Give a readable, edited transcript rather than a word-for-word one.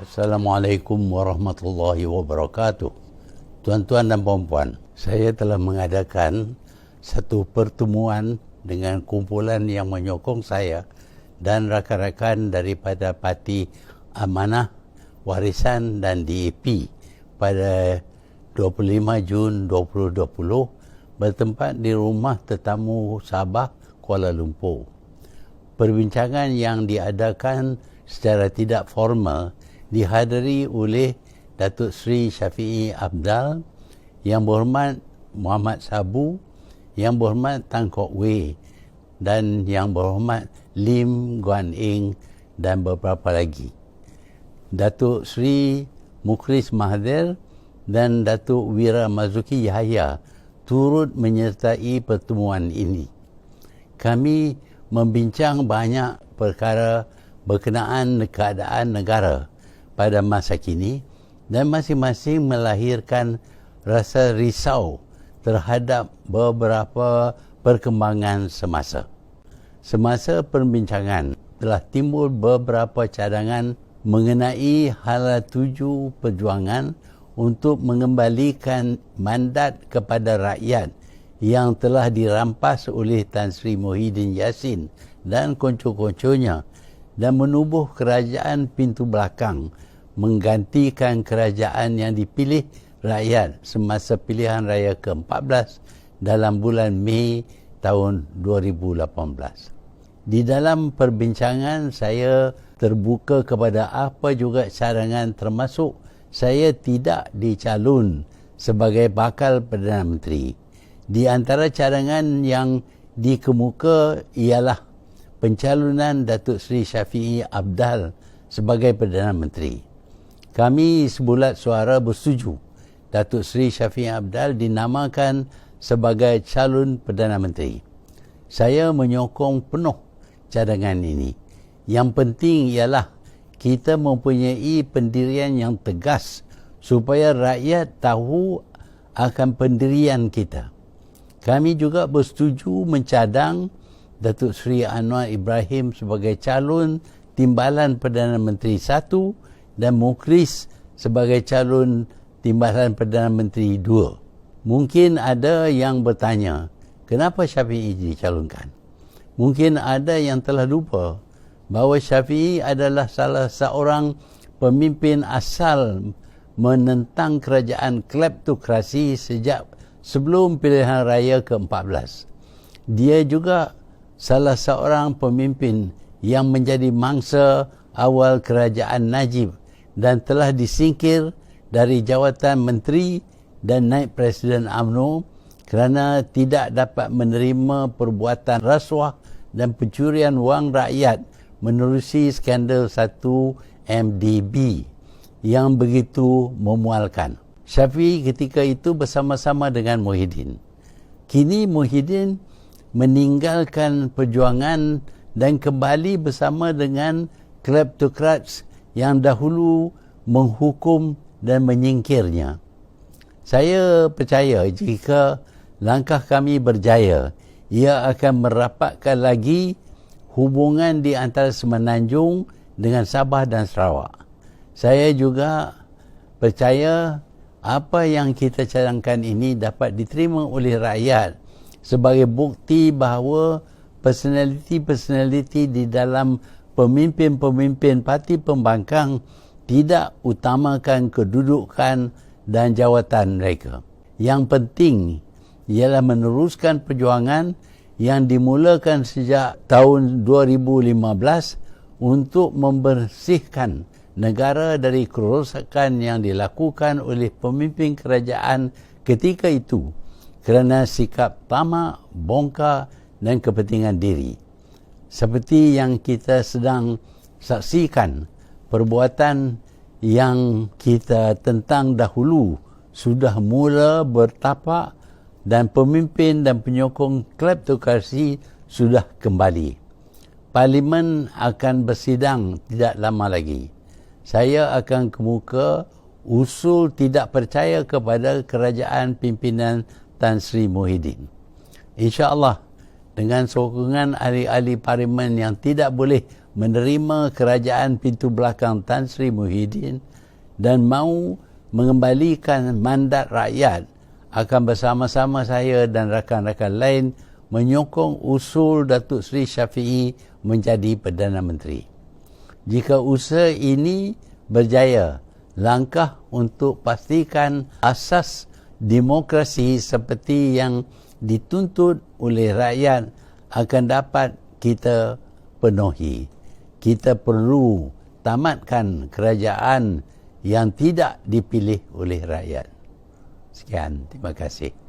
Assalamualaikum warahmatullahi wabarakatuh. Tuan-tuan dan puan-puan, saya telah mengadakan satu pertemuan dengan kumpulan yang menyokong saya dan rakan-rakan daripada Parti Amanah, Warisan dan DAP pada 25 Jun 2020 bertempat di Rumah Tetamu Sabah, Kuala Lumpur. Perbincangan yang diadakan secara tidak formal dihadiri oleh Datuk Seri Shafiee Apdal, Yang Berhormat Muhammad Sabu, Yang Berhormat Tan Kok Wei dan Yang Berhormat Lim Guan Eng dan beberapa lagi. Datuk Seri Mukhlis Mahathir dan Datuk Wira Marzuki Yahaya turut menyertai pertemuan ini. Kami membincang banyak perkara berkenaan keadaan negara pada masa kini dan masing-masing melahirkan rasa risau terhadap beberapa perkembangan semasa. Semasa perbincangan telah timbul beberapa cadangan mengenai hala tuju perjuangan untuk mengembalikan mandat kepada rakyat yang telah dirampas oleh Tan Sri Muhyiddin Yassin dan konco-konconya dan menubuh kerajaan pintu belakang menggantikan kerajaan yang dipilih rakyat semasa pilihan raya ke-14 dalam bulan Mei tahun 2018. Di dalam perbincangan saya terbuka kepada apa juga cadangan, termasuk saya tidak dicalon sebagai bakal Perdana Menteri. Di antara cadangan yang dikemuka ialah pencalonan Datuk Seri Shafiee Apdal sebagai Perdana Menteri. Kami sebulat suara bersetuju Datuk Seri Shafiee Apdal dinamakan sebagai calon Perdana Menteri. Saya menyokong penuh cadangan ini. Yang penting ialah kita mempunyai pendirian yang tegas supaya rakyat tahu akan pendirian kita. Kami juga bersetuju mencadang Datuk Seri Anwar Ibrahim sebagai calon Timbalan Perdana Menteri 1 dan Mukhlis sebagai calon Timbalan Perdana Menteri 2. Mungkin ada yang bertanya, kenapa Shafiee dicalonkan? Mungkin ada yang telah lupa bahawa Shafiee adalah salah seorang pemimpin asal menentang kerajaan kleptokrasi sejak sebelum pilihan raya ke-14. Dia juga salah seorang pemimpin yang menjadi mangsa awal kerajaan Najib dan telah disingkir dari jawatan menteri dan naib Presiden UMNO kerana tidak dapat menerima perbuatan rasuah dan pencurian wang rakyat menerusi skandal 1 MDB yang begitu memualkan. Shafiee ketika itu bersama-sama dengan Muhyiddin. Kini Muhyiddin meninggalkan perjuangan dan kembali bersama dengan kleptokrats yang dahulu menghukum dan menyingkirnya. Saya percaya jika langkah kami berjaya, ia akan merapatkan lagi hubungan di antara Semenanjung dengan Sabah dan Sarawak. Saya juga percaya apa yang kita cadangkan ini dapat diterima oleh rakyat sebagai bukti bahawa personaliti-personaliti di dalam pemimpin-pemimpin parti pembangkang tidak utamakan kedudukan dan jawatan mereka. Yang penting ialah meneruskan perjuangan yang dimulakan sejak tahun 2015 untuk membersihkan negara dari kerosakan yang dilakukan oleh pemimpin kerajaan ketika itu kerana sikap tamak, bongkar dan kepentingan diri. Seperti yang kita sedang saksikan, perbuatan yang kita tentang dahulu sudah mula bertapak dan pemimpin dan penyokong kleptokrasi sudah kembali. Parlimen akan bersidang tidak lama lagi. Saya akan kemuka usul tidak percaya kepada kerajaan pimpinan Tan Sri Muhyiddin. InsyaAllah dengan sokongan ahli-ahli parlimen yang tidak boleh menerima kerajaan pintu belakang Tan Sri Muhyiddin dan mahu mengembalikan mandat rakyat, akan bersama-sama saya dan rakan-rakan lain menyokong usul Datuk Seri Shafie menjadi Perdana Menteri. Jika usaha ini berjaya, langkah untuk pastikan asas demokrasi seperti yang dituntut oleh rakyat akan dapat kita penuhi. Kita perlu tamatkan kerajaan yang tidak dipilih oleh rakyat. Sekian, terima kasih.